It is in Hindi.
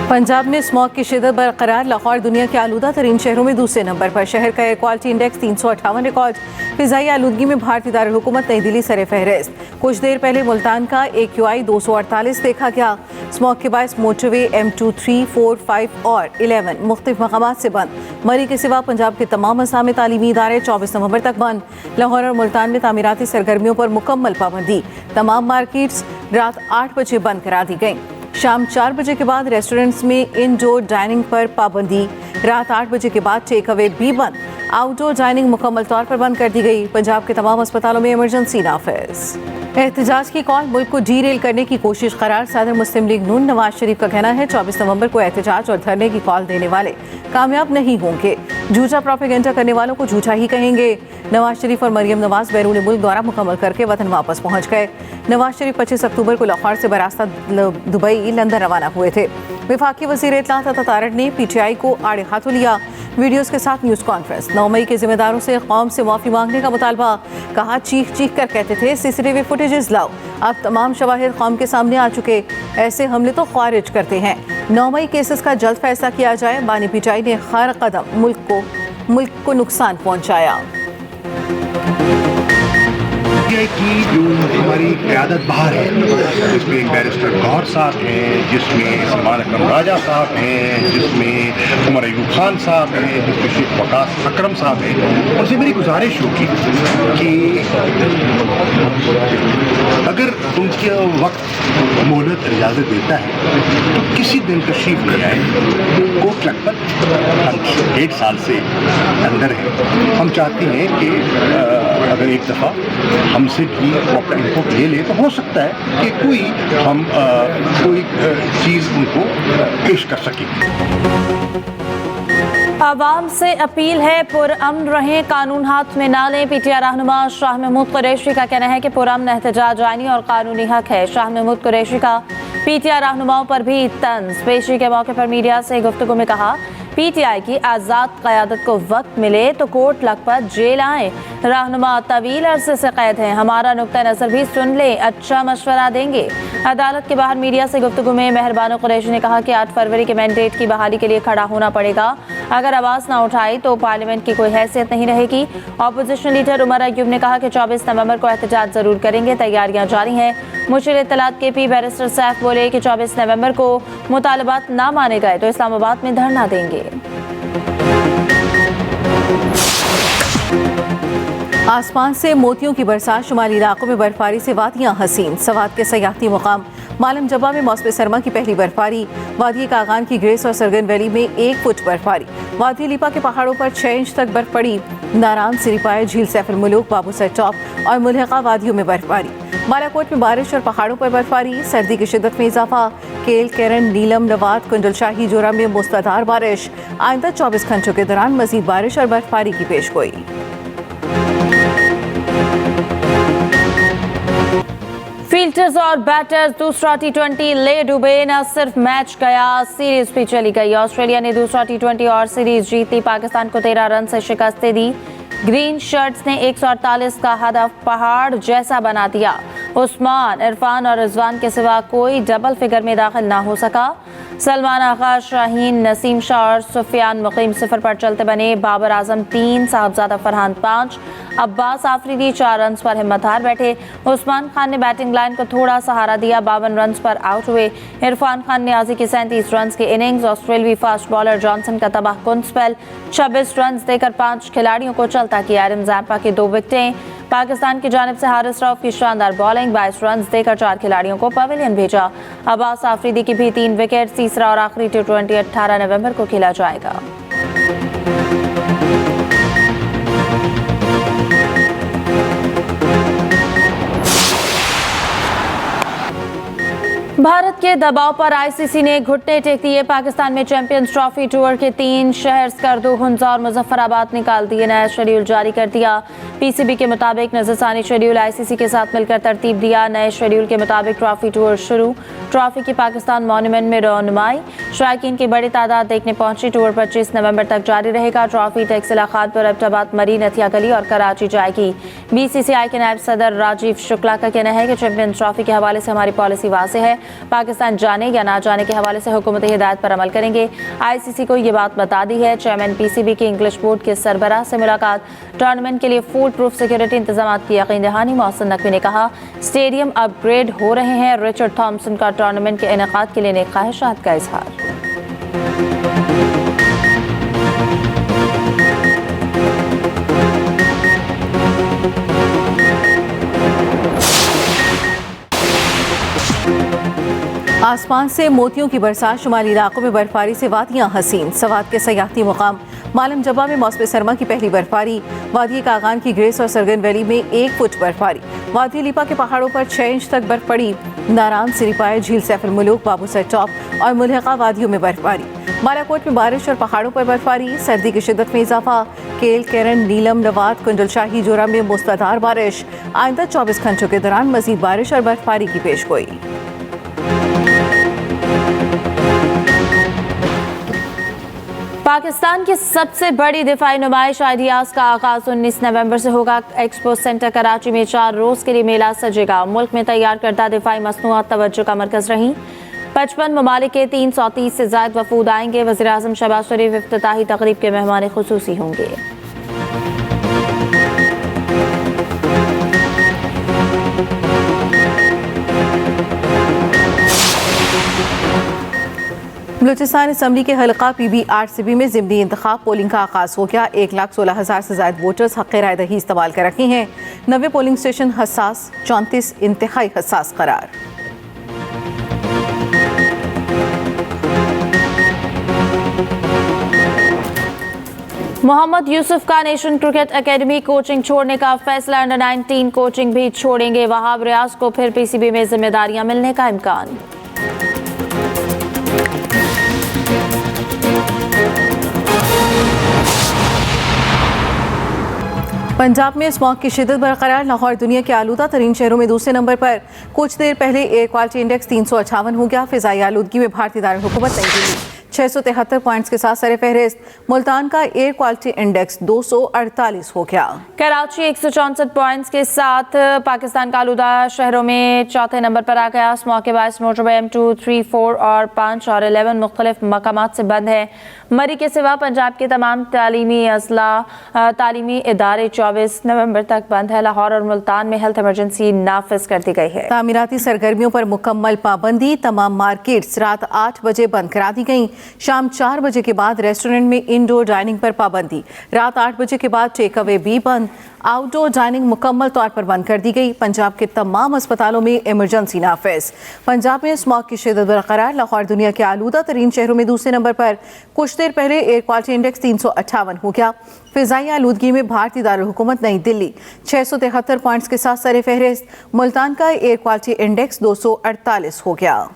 पंजाब में स्मॉग की शिदत बरकरार। लाहौर दुनिया के आलूदा तरीन शहरों में दूसरे नंबर पर। शहर का air quality index 358 record. Fizaia आलूदगी में भारतीय दारुल-हुकूमत नई दिल्ली सरे फहरिस्त। कुछ देर पहले मुल्तान का AQI 248 देखा गया। स्मॉग के बायस मोटरवे M2, 3, 4, 5 और 11 मुख्तलिफ मकामात से बंद। मरी के सिवा पंजाब के तमाम मसामे तालीमी इदारे 24 नवंबर तक बंद। लाहौर और मुल्तान में तामीराती सरगर्मियों पर मुकम्मल पाबंदी। तमाम मार्केट्स रात 8 बजे बंद करा दी गई। शाम 4 बजे के बाद रेस्टोरेंट्स में इनडोर डाइनिंग पर पाबंदी। रात 8 बजे के बाद टेक अवे भी बंद। आउटडोर डाइनिंग मुकम्मल तौर पर बंद कर दी गई। पंजाब के तमाम अस्पतालों में इमरजेंसी नाफिज। एहतजाज की कॉल मुल्क को डीरेल करने की कोशिश करार। सदर मुस्लिम लीग नून नवाज शरीफ का कहना है 24 नवंबर को एहतजाज और धरने की कॉल देने वाले कामयाब नहीं होंगे। झूठा प्रोपेगेंडा करने वालों को झूठा ही कहेंगे। नवाज शरीफ और मरियम नवाज बैरून मुल्क दौरा मुकम्मल करके वतन वापस पहुंच गए। नवाज शरीफ 25 अक्टूबर को लाहौर से बरास्ता दुबई लंदन रवाना हुए थे। विफाकी वज़ीर इत्तलात अता तारड़ ने PTI को आड़े हाथों लिया। वीडियोस के साथ न्यूज़ कॉन्फ्रेंस। 9 मई के जिम्मेदारों से कौम से माफ़ी मांगने का मुतालबा। कहा चीख चीख कर कहते थे CCTV फुटेजेस लाओ। अब तमाम शवाहिद कौम के सामने आ चुके। ऐसे हमले तो खारिज करते हैं। 9 मई केसेस का जल्द फैसला किया जाए। बानी PTI ने हर कदम मुल्क को नुकसान पहुँचाया। की जो हमारी क़यादत बाहर है, जिसमें एक बैरिस्टर गौहर साहब हैं, जिसमें सलमान अकरम राजा साहब हैं, जिसमें उमर अयूब खान साहब हैं, जिसमें शेख वकास अकरम साहब हैं, उनसे मेरी गुजारिश होगी कि अगर उनके वक्त मोहलत इजाज़त देता है तो किसी दिन तशरीफ़ ले आए। कोट लखपत हम 1.5 साल से अंदर है। हम चाहते हैं कि अगर एक दफ़ा हमसे भी वो अपना इनपुट ले ले तो हो सकता है कि कोई चीज़ उनको पेश कर सके। आवाम से अपील है पुरअमन रहें, कानून हाथ में ना लें। PTI रहनुमा शाह महमूद कुरैशी का कहना है कि पुरअमन एहतजाज आईनी और कानूनी हक है। शाह महमूद कुरैशी का PTI रहनुमाओं पर भी तंज। पेशी के मौके पर मीडिया से गुफ्तगू में कहा PTI की आज़ाद क़यादत को वक्त मिले तो कोट लखपत जेल आए। रहनुमा तवील अरसे से कैद हैं, हमारा नुक्ता नज़र भी सुन लें, अच्छा मशवरा देंगे। अदालत के बाहर मीडिया से गुफ्तगू में मेहरबान कुरैशी ने कहा कि 8 फरवरी के मैंडेट की बहाली के लिए खड़ा होना पड़ेगा। अगर आवाज़ ना उठाई तो पार्लियामेंट की कोई हैसियत नहीं रहेगी। अपोजिशन लीडर उमर अयूब ने कहा कि 24 नवंबर को एहतजाज ज़रूर करेंगे, तैयारियां जारी हैं। मुशीर इत्तलात KP बैरिस्टर सैफ बोले कि 24 नवंबर को मुतालबात ना माने गए तो इस्लामाबाद में धरना देंगे। आसमान से मोतियों की बरसात। शुमाली इलाकों में बर्फबारी से वादियां हसीन। सवात के सयाहती मुकाम मालम जब्बा में मौसम सरमा की पहली बर्फबारी। वादी कागान की ग्रेस और सरगन वैली में 1 फुट बर्फबारी। वादी लिपा के पहाड़ों पर 6 इंच तक बर्फ पड़ी। नारान, सिरिपाय, झील सैफुल मुलूक, बाबूसर टॉप और मुल्हका वादियों में बर्फबारी। बालाकोट में बारिश और पहाड़ों पर बर्फबारी। सर्दी की शिद्दत में इजाफा। केल, केरन, नीलम, नवात, कुंडल शाही, जोरा में मुसलाधार बारिश। आइंदा 24 घंटों के दौरान मजीद बारिश और बर्फबारी की पेशगोई। फील्डर्स और बैटर्स दूसरा T20 ले डूबे। न सिर्फ मैच गया, सीरीज भी चली गई। ऑस्ट्रेलिया ने दूसरा T20 और सीरीज जीती। पाकिस्तान को 13 रन से शिकस्त दी। ग्रीन शर्ट्स ने 148 का हदफ पहाड़ जैसा बना दिया। उस्मान, इरफान और रिजवान के सिवा कोई डबल फिगर में दाखिल ना हो सका। सलमान आगा, शाहीन, नसीम शाह और सुफियान मुकीम 0 पर चलते बने। बाबर आजम 3, साहबजादा फरहान 5, अब्बास आफरीदी 4 रन पर हिम्मत हार बैठे। उस्मान खान ने बैटिंग लाइन को थोड़ा सहारा दिया, 52 रन पर आउट हुए। इरफान खान ने आजी की 37 रन की इनिंग्स। ऑस्ट्रेलियाई फास्ट बॉलर जॉनसन का तबाहकुन स्पेल 26 रन देकर 5 खिलाड़ियों को चलता किया। एडम ज़ैम्पा की 2 विकेटें। पाकिस्तान की जानिब से हारिस रऊफ की शानदार बॉलिंग, 22 रन देकर 4 खिलाड़ियों को पवेलियन भेजा। अब्बास आफरीदी की भी 3 विकेट। तीसरा और आखिरी T20 18 नवंबर को खेला जाएगा। भारत के दबाव पर ICC ने घुटने टेक दिए। पाकिस्तान में चैंपियंस ट्रॉफी टूर के 3 शहर स्कर्दू, हुंजा और मुजफ्फराबाद निकाल दिए। नया शेड्यूल जारी कर दिया। PCB के मुताबिक नजरसानी शेड्यूल ICC के साथ मिलकर तरतीब दिया। नए शेड्यूल के मुताबिक ट्रॉफी टूर शुरू। ट्रॉफी की पाकिस्तान मॉन्यूमेंट में रौनुमाई। शायकीन की बड़ी तादाद देखने पहुंची। टूर 25 नवंबर तक जारी रहेगा। ट्रॉफी टैक्स इलाकात पर एबटाबाद, मरी, नथिया गली और कराची जाएगी। बीसीसीआई के नायब सदर राजीव शुक्ला का कहना है कि चैंपियंस ट्रॉफी के हवाले से हमारी पॉलिसी वाज़ेह है। पाकिस्तान जाने या ना जाने के हवाले से हुकूमत हिदायत पर अमल करेंगे। आईसीसी को ये बात बता दी है। चेयरमैन पीसीबी के इंग्लिश बोर्ड के सरबराह से मुलाकात। टूर्नामेंट के लिए फूल प्रूफ सिक्योरिटी इंतजाम की यकीन दहानी। मोहसिन नकवी ने कहा स्टेडियम अपग्रेड हो रहे हैं। रिचर्ड थॉम्सन का टूर्नामेंट के इनेकाद के लिए नेक ख्वाहिशात का इजहार। आसमान से मोतियों की बरसात। शुमाली इलाकों में बर्फबारी से वादियां हसीन। सवात के सयाहती मुकाम मालम जबा में मौसम सरमा की पहली बर्फबारी। वादी कागान की ग्रेस और सरगन वैली में 1 फुट बर्फबारी। वादी लिपा के पहाड़ों पर 6 इंच तक बर्फ पड़ी। नारान, सिरिपाए, झील सैफुल मुलूक, बाबूसर टॉप और मुल्हका वादियों में बर्फबारी। बालाकोट में बारिश और पहाड़ों पर बर्फबारी। सर्दी की शिद्दत में इजाफा। केल, केरन, नीलम, नवात, कुंडल शाही, जोरा में मूसलाधार बारिश। आइंदा 24 घंटों के दौरान मजीद बारिश और बर्फबारी की पेशगोई। पाकिस्तान की सबसे बड़ी दिफाई नुमाइश आइडियाज़ का आगाज 19 नवंबर से होगा। एक्सपो सेंटर कराची में 4 रोज के लिए मेला सजेगा। मुल्क में तैयार करदा दिफाई मसनूआत तवज्जो का मरकज रही। 55 ममालिक के 330 से ज़ायद वफूद आएंगे। वज़ीर आज़म शहबाज शरीफ इफ्तिताही तकरीब के मेहमान खुसूसी होंगे। बलूचिस्तान असम्बली के हल्का PB-8CB में ज़िमनी इंतखाब पोलिंग का आगाज़ हो गया। 1,16,000 से ज़ायद वोटर्स हक़ राय दही इस्तेमाल कर रखे हैं। 90 पोलिंग स्टेशन हसास, 34 इंतहाई हसास करार। मोहम्मद यूसुफ का नेशन क्रिकेट एकेडमी कोचिंग छोड़ने का फैसला। अंडर 19 कोचिंग भी छोड़ेंगे। वहाब रियाज को फिर PCB में जिम्मेदारियां मिलने का इम्कान। पंजाब में स्मॉग की शिद्दत बरकरार। लाहौर दुनिया के आलूदा तरीन शहरों में दूसरे नंबर पर। कुछ देर पहले एयर क्वालिटी इंडेक्स 358 हो गया। फिजाई आलूदगी में भारतीय दारुल-हुकूमत नई दिल्ली 673 पॉइंट्स के साथ सरे फहरिस्त। मुल्तान का एयर क्वालिटी इंडेक्स 248 हो गया। कराची 164 पॉइंट्स के साथ पाकिस्तान का आलूदा शहरों में चौथे नंबर पर आ गया। स्मॉग के बाद मोटरवे M2, 3, 4 और 5 और 11 मुख्तलिफ मकामात से बंद है। मरी के सिवा पंजाब के तमाम तालीमी इदारे 24 नवंबर तक बंद है। लाहौर और मुल्तान में हेल्थ इमरजेंसी नाफिज कर दी गई है। तामीराती सरगर्मियों पर मुकम्मल पाबंदी। तमाम मार्केट्स रात 8 बजे बंद करा दी गई। शाम 4 बजे के बाद रेस्टोरेंट में इंडोर डाइनिंग पर पाबंदी। रात 8 बजे के बाद टेक अवे भी बंद। आउटडोर डाइनिंग मुकम्मल तौर पर बंद कर दी गई। पंजाब के तमाम अस्पतालों में इमरजेंसी नाफिज। पंजाब में स्मॉग की शिद्दत बरकरार। लाहौर दुनिया के आलूदा तरीन शहरों में दूसरे नंबर पर। कुछ देर पहले एयर क्वालिटी इंडेक्स 358 हो गया। फिजाई आलूदगी में भारतीय दारुल-हुकूमत नई दिल्ली 673 पॉइंट्स के साथ सरे फहरिस्त। मुल्तान का एयर क्वालिटी इंडेक्स 248 हो गया।